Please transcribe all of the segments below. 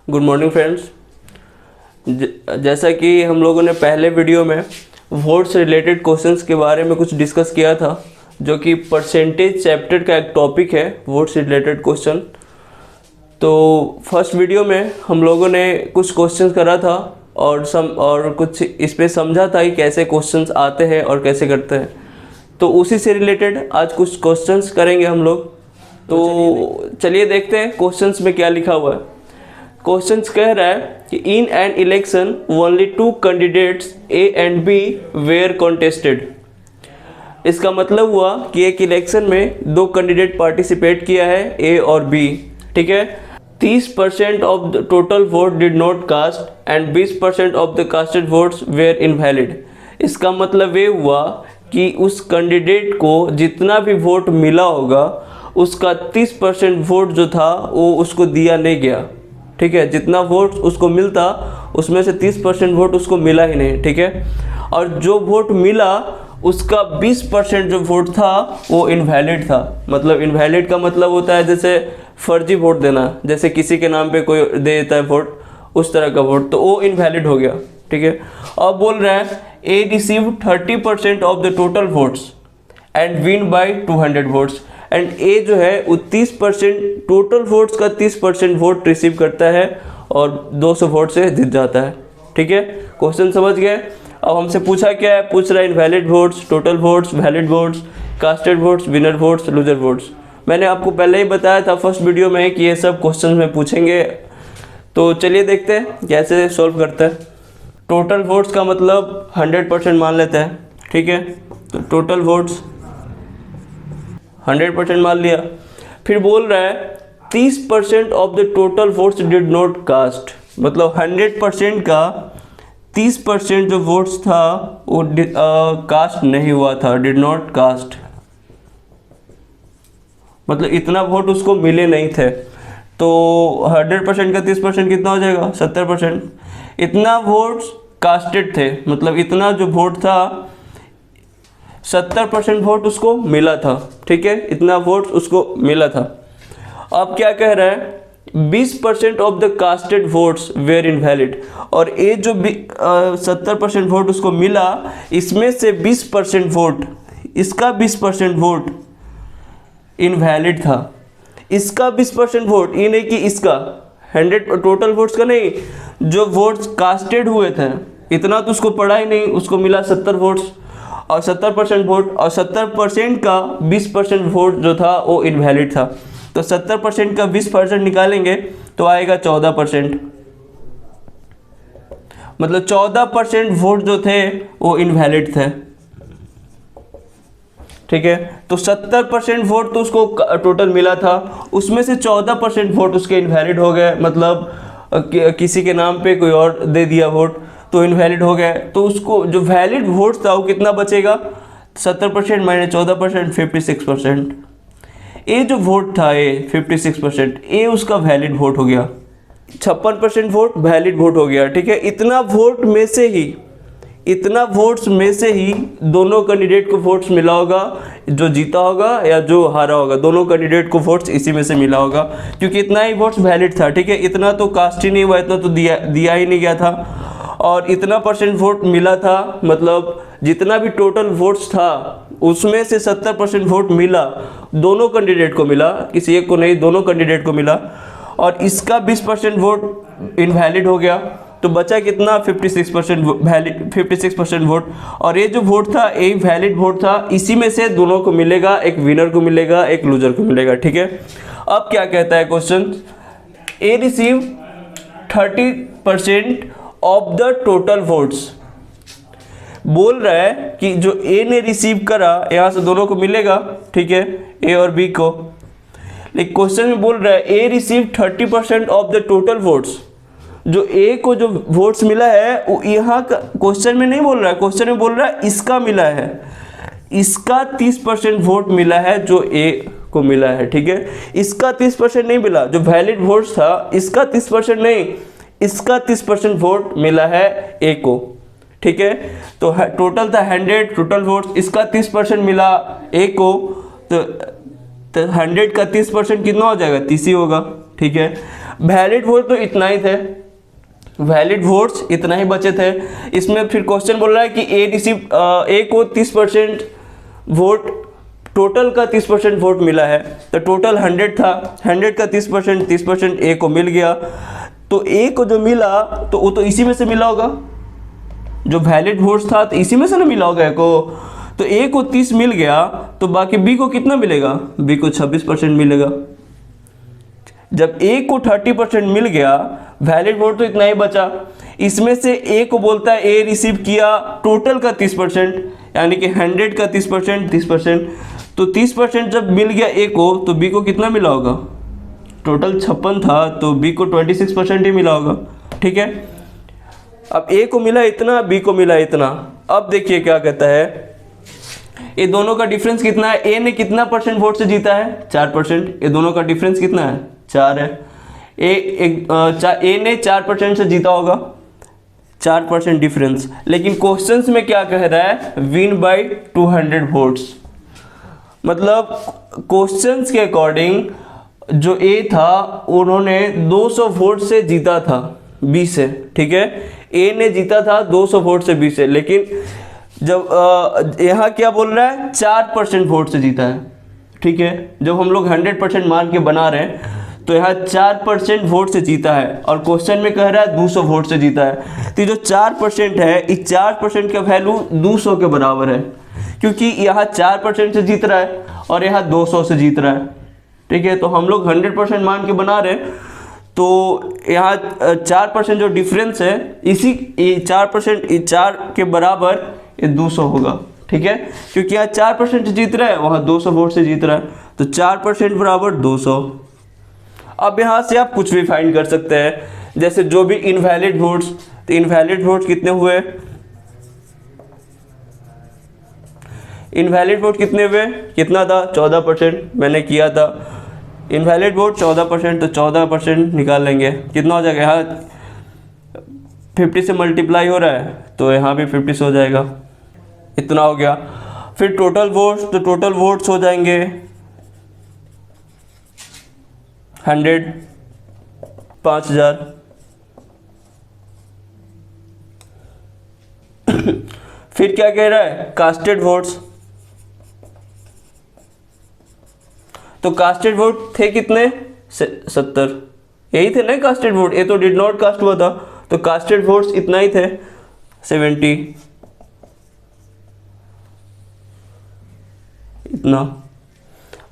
Good morning friends. जैसा कि हम लोगों ने पहले वीडियो में वोट से रिलेटेड क्वेश्चंस के बारे में कुछ डिस्कस किया था, जो कि परसेंटेज चैप्टर का एक टॉपिक है, वोट से रिलेटेड क्वेश्चन। तो फर्स्ट वीडियो में हम लोगों ने कुछ क्वेश्चंस करा था और कुछ इस पे समझा था कि कैसे क्वेश्चंस आते हैं और कैसे करते हैं। तो उसी से रिलेटेड आज कुछ क्वेश्चंस करेंगे हम लोग। तो चलिए देखते हैं क्वेश्चंस में क्या लिखा हुआ है। क्वेश्चंस कह रहा है कि in an election only 2 candidates A and B were contested. इसका मतलब हुआ कि एक इलेक्शन में 2 कैंडिडेट पार्टिसिपेट किया है, ए और बी, ठीक है। 30% of the total vote did not cast and 20% of the casted votes were invalid. इसका मतलब ये हुआ कि उस कैंडिडेट को जितना भी वोट मिला होगा उसका 30% वोट जो था वो उसको दिया नहीं गया, ठीक है। जितना वोट उसको मिलता उसमें से 30% वोट उसको मिला ही नहीं, ठीक है। और जो वोट मिला उसका 20% जो वोट था वो इनवैलिड था। मतलब इनवैलिड का मतलब होता है जैसे फर्जी वोट देना, जैसे किसी के नाम पे कोई दे देता है वोट, उस तरह का वोट, तो वो इनवैलिड हो गया, ठीक है। अब बोल रहा है A receive 30% of the total votes and win by 200 votes. And A जो है वो 30% टोटल वोट्स का 30% वोट रिसीव करता है और 200 वोट से जीत जाता है, ठीक है। क्वेश्चन समझ गए। अब हमसे पूछा क्या है, पूछ रहा है invalid votes, total votes, valid votes, casted votes, winner votes, loser votes. मैंने आपको पहले ही बताया था फर्स्ट वीडियो में कि ये सब क्वेश्चन में पूछेंगे। तो चलिए देखते हैं कैसे सॉल्व करते हैं। टोटल वोट्स का मतलब 100% मान लेते हैं, ठीक है। तो टोटल वोट्स 100% मान लिया। फिर बोल रहा है 30% of the total votes did not cast. मतलब 100% का 30% जो वोट्स था वो कास्ट नहीं हुआ था, डिड नॉट कास्ट। मतलब इतना वोट उसको मिले नहीं थे। तो 100% का 30% कितना हो जाएगा, 70%। इतना वोट्स कास्टेड थे, मतलब इतना जो वोट था 70% वोट उसको मिला था, ठीक है। इतना वोट उसको मिला था। अब क्या कह रहा है 20% of the casted votes were invalid. और ये जो 70% वोट उसको मिला, इसमें से 20% वोट, इसका 20% वोट इनवैलिड था। इसका 20% वोट, ये नहीं कि इसका 100 टोटल वोट्स का नहीं, जो वोट्स कास्टेड हुए थे इतना तो उसको पड़ा ही नहीं, उसको मिला 70 वोट्स और 70% वोट, और 70% का 20% वोट जो था वो इनवैलिड था। तो 70% का 20% निकालेंगे तो आएगा 14%। मतलब 14% वोट जो थे वो इनवैलिड थे, ठीक है। तो 70% वोट तो उसको टोटल मिला था, उसमें से 14% वोट उसके इनवैलिड हो गए। मतलब किसी के नाम पे कोई और दे दिया वोट तो इनवैलिड हो गया। तो उसको जो वैलिड वोट था वो कितना बचेगा, 70% माइनस 14%, 56%। ये जो वोट था ये 56%, ये उसका वैलिड वोट हो गया। 56% वोट वैलिड वोट हो गया, ठीक है। इतना वोट्स में से ही दोनों कैंडिडेट को वोट्स मिला होगा, जो जीता होगा या जो हारा होगा, दोनों कैंडिडेट को वोट्स इसी में से मिला होगा, क्योंकि इतना ही वोट्स वैलिड था, ठीक है। इतना तो कास्ट ही नहीं हुआ, इतना तो दिया ही नहीं गया था। और इतना % वोट मिला था, मतलब जितना भी टोटल वोट्स था उसमें से 70% वोट मिला, दोनों कैंडिडेट को मिला, किसी एक को नहीं, दोनों कैंडिडेट को मिला। और इसका 20% वोट इनवैलिड हो गया, तो बचा कितना, 56% वोट। और ये जो वोट था ये वैलिड वोट था, इसी में से दोनों को मिलेगा, एक विनर को मिलेगा, एक लूजर को मिलेगा, ठीक है। अब क्या कहता है question, A receive 30% of the total votes. बोल रहा है कि जो ए ने रिसीव करा, यहाँ से दोनों को मिलेगा, ठीक है, ए और बी को। लेकिन क्वेश्चन में बोल रहा है A receive 30% of the total votes. जो ए को जो वोट्स मिला है वो यहाँ का क्वेश्चन में नहीं बोल रहा है, क्वेश्चन में बोल रहा है इसका मिला है, इसका 30% वोट मिला है जो ए को मिला है, ठीक है। इसका 30% नहीं मिला, जो वैलिड वोट्स था इसका 30% नहीं, इसका 30% वोट मिला है ए को, ठीक है। तो टोटल था 100 टोटल वोट्स, इसका 30% मिला ए को, तो 100 का 30% कितना हो जाएगा, 30 ही होगा, ठीक है। वैलिड वोट तो इतना ही थे, वैलिड वोट्स इतना ही बचे थे। इसमें फिर क्वेश्चन बोल रहा है कि ए को 30% वोट, टोटल का 30% वोट मिला है, तो टोटल 100 था, 100 का 30% ए को मिल गया। तो ए को जो मिला तो वो तो इसी में से मिला होगा, जो वैलिड वोट्स था तो इसी में से ना मिला होगा ए को। तो ए को 30 मिल गया, तो बाकी बी को कितना मिलेगा, बी को 26% मिलेगा। जब ए को 30% मिल गया, वैलिड वोट तो इतना ही बचा, इसमें से ए को बोलता है ए रिसीव किया टोटल का 30%, यानी कि 100 का 30%, तो 30% जब मिल गया ए को, तो बी को कितना मिला होगा, टोटल 56 था तो बी को 26% ही मिला होगा। ठीक है, अब ए को मिला इतना, बी को मिला इतना। अब देखिए क्या कहता है, ये दोनों का डिफरेंस कितना है, ए ने कितना परसेंट वोट से जीता है, 4%, ये दोनों का डिफरेंस कितना है, 4 है। ए ने 4% से जीता होगा, 4% डिफरेंस। लेकिन क्वेश्चंस में क्या कह रहा है, विन बाय 200 वोट्स, मतलब क्वेश्चंस के अकॉर्डिंग जो ए था उन्होंने 200 वोट से जीता था बी से। ठीक है, ए ने जीता था 200 वोट से बी से, लेकिन जब यहाँ क्या बोल रहा है, 4% वोट से जीता है। ठीक है, जब हम लोग 100% मान के बना रहे हैं तो यहाँ 4% वोट से जीता है, और क्वेश्चन में कह रहा है 200 वोट से जीता है। तो जो 4% है, इस 4% का वैल्यू 200 के बराबर है, क्योंकि यहाँ 4% से जीत रहा है और यहाँ 200 से जीत रहा है। ठीक है, तो हम लोग 100% मान के बना रहे हैं, तो यहाँ 4% जो डिफरेंस है, इसी 4% 4 के बराबर ये 200 होगा। ठीक है, क्योंकि यहाँ 4% जीत रहा है, वहाँ 200 वोट से जीत रहा है, तो 4% बराबर 200। अब यहाँ से आप कुछ भी फाइंड कर सकते हैं, जैसे जो भी इनवैलिड वोट्स, तो इनवैलिड वोट्स कितने हुए, इनवैलिड वोट कितने हुए, कितना था, 14%, मैंने किया था। इनवैलिड वोट 14%, तो 14% निकाल लेंगे, कितना हो जाएगा, यहाँ 50 से मल्टीप्लाई हो रहा है तो यहाँ भी 50 से हो जाएगा, इतना हो गया। फिर टोटल वोट्स, तो टोटल वोट्स हो जाएंगे 100, 5000। फिर क्या कह रहा है, कास्टेड वोट्स, तो कास्टेड वोट थे कितने, 70, यही थे ना कास्टेड वोट, ये तो डिड नॉट कास्ट हुआ था, तो कास्टेड वोट्स इतना ही थे, 70, इतना।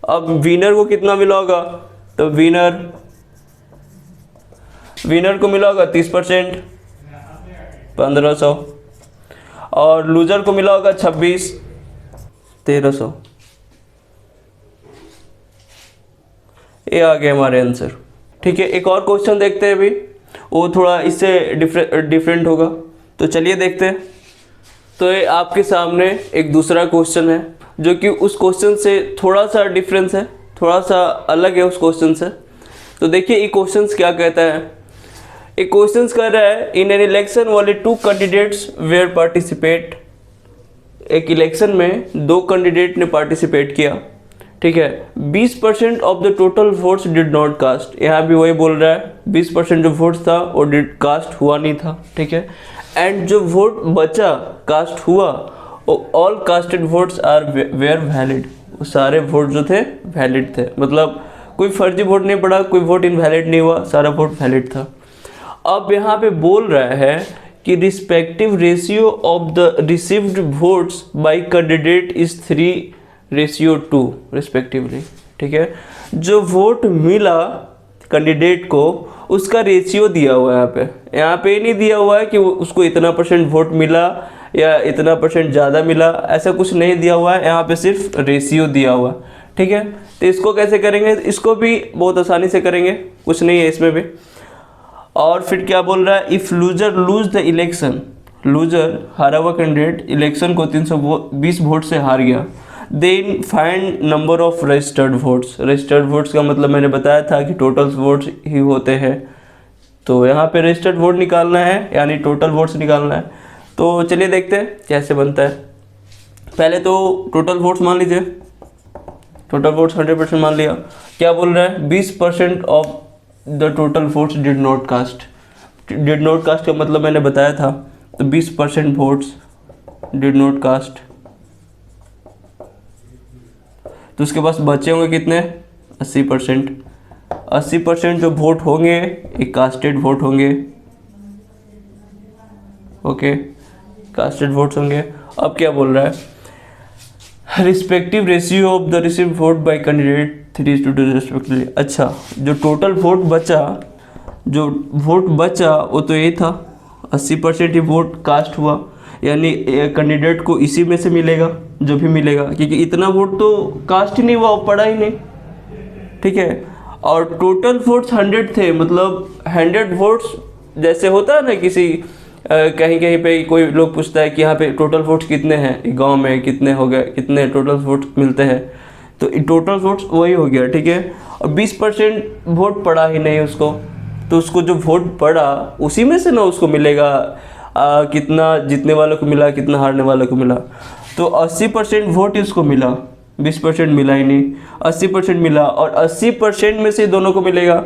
अब विनर को कितना मिला होगा, तो विनर को मिला होगा 30%, 1500, और लूजर को मिला होगा 26, 1300। ये आ गया हमारे आंसर। ठीक है, एक और क्वेश्चन देखते हैं अभी, वो थोड़ा इससे डिफरेंट होगा, तो चलिए देखते हैं। तो ये आपके सामने एक दूसरा क्वेश्चन है, जो कि उस क्वेश्चन से थोड़ा सा डिफरेंस है, थोड़ा सा अलग है उस क्वेश्चन से। तो देखिए ये क्वेश्चंस क्या कहता है, एक क्वेश्चंस कह रहा है, in an election only 2 candidates were participate, एक इलेक्शन में 2 कैंडिडेट ने पार्टिसिपेट किया। ठीक है, 20% of the total votes did not cast, यहाँ भी वही बोल रहा है, 20% जो वोट्स था वो डिड कास्ट हुआ नहीं था। ठीक है, एंड जो वोट बचा कास्ट हुआ, all casted votes are were valid, वो सारे वोट जो थे वैलिड थे, मतलब कोई फर्जी वोट नहीं पड़ा, कोई वोट इनवैलिड नहीं हुआ, सारा वोट वैलिड था। अब यहाँ पे बोल रहा है कि respective ratio of the received votes bye candidate is 3:2 respectively. ठीक है, जो वोट मिला कैंडिडेट को उसका रेशियो दिया हुआ है, यहाँ पे नहीं दिया हुआ है कि उसको इतना % वोट मिला या इतना % ज़्यादा मिला, ऐसा कुछ नहीं दिया हुआ है, यहाँ पे सिर्फ रेशियो दिया हुआ है। ठीक है, तो इसको कैसे करेंगे, इसको भी बहुत आसानी से करेंगे, कुछ नहीं है इसमें भी। और फिर क्या बोल रहा है, if loser lose the election, loser हारा हुआ कैंडिडेट इलेक्शन को 320 वोट से हार गया, then find number of registered votes. Registered votes का मतलब मैंने बताया था कि टोटल वोट्स ही होते हैं, तो यहाँ पे रजिस्टर्ड वोट निकालना है, यानी टोटल वोट्स निकालना है। तो चलिए देखते हैं कैसे बनता है। पहले तो टोटल वोट्स मान लीजिए, टोटल वोट्स 100% मान लिया। क्या बोल रहा है, 20% of the total votes did not cast. Did not cast का मतलब मैंने बताया था, तो 20% वोट्स डिड नॉट कास्ट, तो उसके पास बचे होंगे कितने, 80%। 80% जो वोट होंगे ये कास्टेड वोट होंगे, ओके, कास्टेड वोट्स होंगे। अब क्या बोल रहा है, respective ratio of the received vote by candidate 3:2 respectively. अच्छा, जो टोटल वोट बचा, जो वोट बचा वो तो ये था, 80% ही वोट कास्ट हुआ, यानी कैंडिडेट को इसी में से मिलेगा जो भी मिलेगा, क्योंकि इतना वोट तो कास्ट ही नहीं हुआ, पड़ा ही नहीं, ठीक है। और टोटल वोट्स 100 थे, मतलब 100 वोट्स जैसे होता है ना किसी कहीं कहीं पे कोई लोग पूछता है कि यहाँ पे टोटल वोट्स कितने हैं, गांव में कितने हो गए, कितने टोटल वोट्स मिलते हैं, तो टोटल वोट्स वही हो गया, ठीक है। और 20% वोट पड़ा ही नहीं उसको, तो उसको जो वोट पड़ा उसी में से ना उसको मिलेगा कितना जीतने वालों को मिला, कितना हारने वालों को मिला। तो 80% वोट ही उसको मिला, 20% मिला ही नहीं, 80% मिला, और 80% में से दोनों को मिलेगा।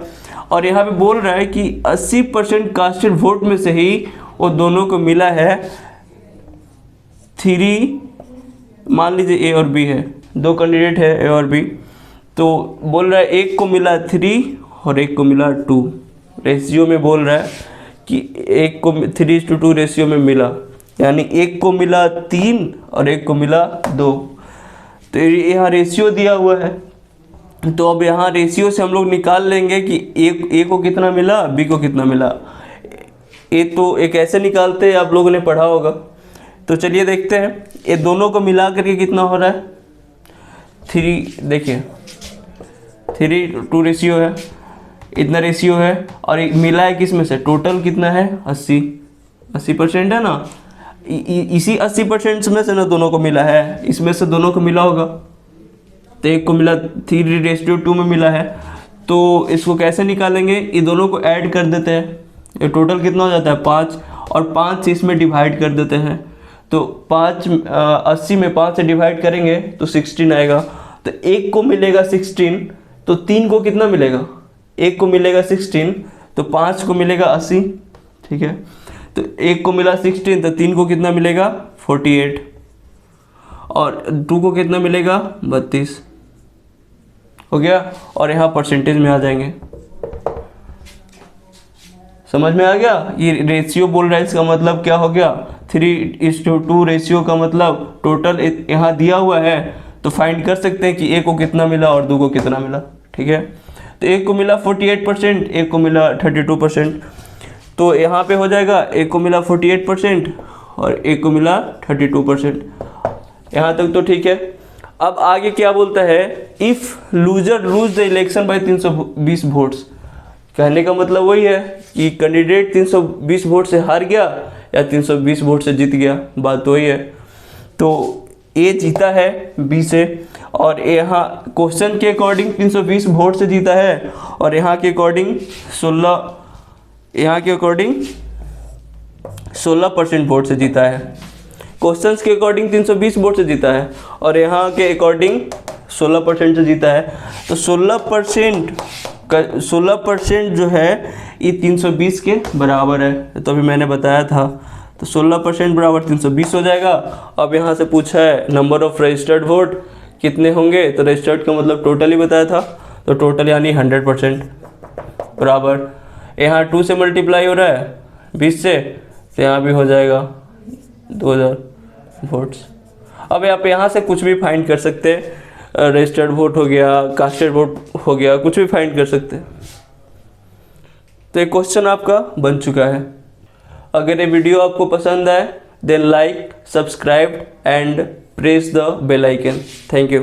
और यहाँ पे बोल रहा है कि 80% कास्टेड वोट में से ही वो दोनों को मिला है 3, मान लीजिए ए और बी है, दो कैंडिडेट है ए और बी, तो बोल रहा है एक को मिला 3 और एक को मिला 2, रेशियो में बोल रहा है कि एक को 3:2 रेशियो में मिला, यानी एक को मिला 3 और एक को मिला 2। तो यहाँ रेशियो दिया हुआ है, तो अब यहाँ रेशियो से हम लोग निकाल लेंगे कि ए को कितना मिला, बी को कितना मिला। ये तो एक ऐसे निकालते हैं, आप लोगों ने पढ़ा होगा। तो चलिए देखते हैं ये दोनों को मिला करके कितना हो रहा है, 3, देखिए 3:2 रेशियो है, इतना रेशियो है, और मिला है किस में से, टोटल कितना है 80% है ना, इसी 80% में से ना दोनों को मिला है, इसमें से दोनों को मिला होगा, तो एक को मिला 3:2 में मिला है। तो इसको कैसे निकालेंगे, ये दोनों को ऐड कर देते हैं, ये टोटल कितना हो जाता है 5, और 5 इसमें डिवाइड कर देते हैं, तो 80 में 5 से डिवाइड करेंगे तो 16 आएगा। तो एक को मिलेगा 16, तो 3 को कितना मिलेगा, एक को मिलेगा 16, तो 5 को मिलेगा 80, ठीक है। तो एक को मिला 16, तो 3 को कितना मिलेगा 48, और 2 को कितना मिलेगा 32, हो गया। और यहाँ परसेंटेज में आ जाएंगे, समझ में आ गया। ये रेशियो बोल रहा है, इसका मतलब क्या हो गया, 3:2 रेशियो का मतलब टोटल यहाँ दिया हुआ है, तो फाइंड कर सकते हैं कि एक को कितना मिला और 2 को कितना मिला, ठीक है। तो एक को मिला 48%, एक को मिला 32%, तो यहाँ पे हो जाएगा एक को मिला 48% और एक को मिला 32%। यहाँ तक तो ठीक है। अब आगे क्या बोलता है, if loser lose the election by 320 votes, कहने का मतलब वही है कि कैंडिडेट 320 वोट से हार गया या 320 वोट से जीत गया, बात वही है। तो ए जीता है बी से, और यहाँ क्वेश्चन के अकॉर्डिंग 320 वोट से जीता है, और यहाँ के अकॉर्डिंग 16% वोट से जीता है। क्वेश्चंस के अकॉर्डिंग 320 वोट से जीता है, और यहाँ के अकॉर्डिंग 16% से जीता है। तो 16% जो है ये 320 के बराबर है, तो अभी मैंने बताया था। तो 16% बराबर 320 हो जाएगा। अब यहाँ से पूछा है नंबर ऑफ रजिस्टर्ड वोट कितने होंगे, तो रजिस्टर्ड का मतलब टोटल ही बताया था, तो टोटल यानी 100% बराबर, यहाँ 2 से मल्टीप्लाई हो रहा है 20 से, तो यहाँ भी हो जाएगा 2000 वोट्स। अब आप यहाँ से कुछ भी फाइंड कर सकते हैं, रजिस्टर्ड वोट हो गया, कास्टेड वोट हो गया, कुछ भी फाइंड कर सकते हैं। तो एक क्वेश्चन आपका बन चुका है। अगर ये वीडियो आपको पसंद आए then like, subscribe and press the bell icon. Thank you.